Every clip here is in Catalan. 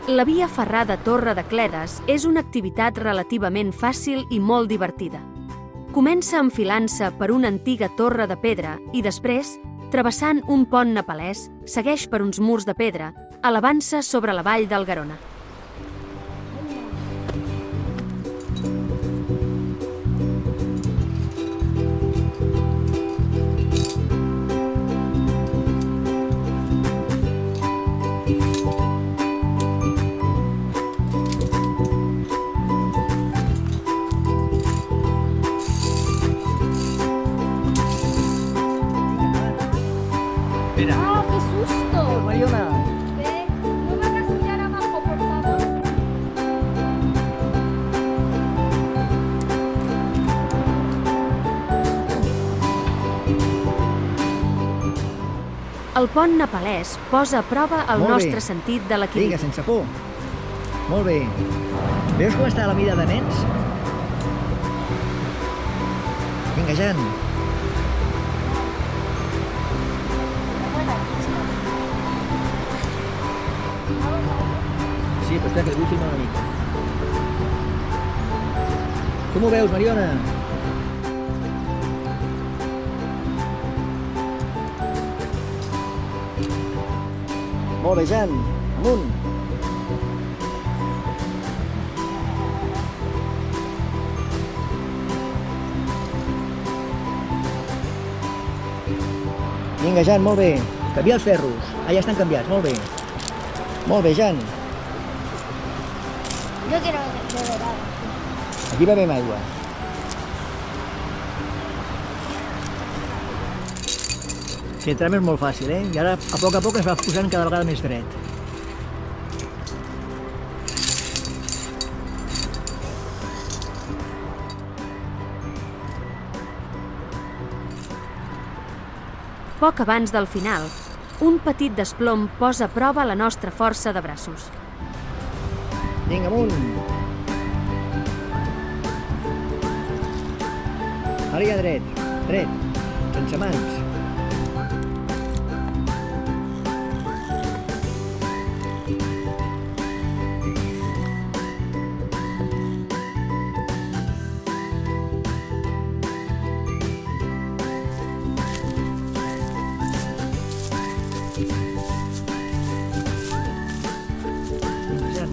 La via ferrada Torre de Cledes és una activitat relativament fàcil i molt divertida. Comença enfilant-se per una antiga torre de pedra i després, travessant un pont nepalès, segueix per uns murs de pedra, elevant-se sobre la vall del Garona. Espera. ¡Ah, qué susto! Mariona. Ve, no me hagas girar abajo, por favor. El pont nepalès posa a prova el Molt bé. nostre sentit de Vinga, l'equilibri. sense por. Molt bé. Veus com està la mida de nens? Vinga, Jan. Sí, però espera, que vull filmar una mica. Com ho veus, Mariona? Molt bé, Jan. Amunt. Vinga, Jan, molt bé. Canvia els ferros. Ah, ja estan canviats, molt bé. Molt bé, Jan. Yo quiero beber agua. Aquí bevem aigua. Sí, el tram és molt fàcil, I ara, a poc es va posant cada vegada més dret. Poc abans del final, un petit desplom posa a prova la nostra força de braços. Vinga, amunt. Ara ja dret, sense mans. Vinga, Jan.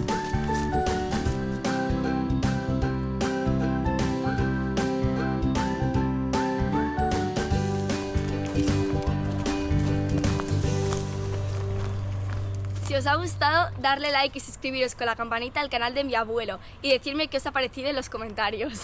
Si os ha gustado, darle like y suscribiros con la campanita al canal de mi abuelo y decirme qué os ha parecido en los comentarios.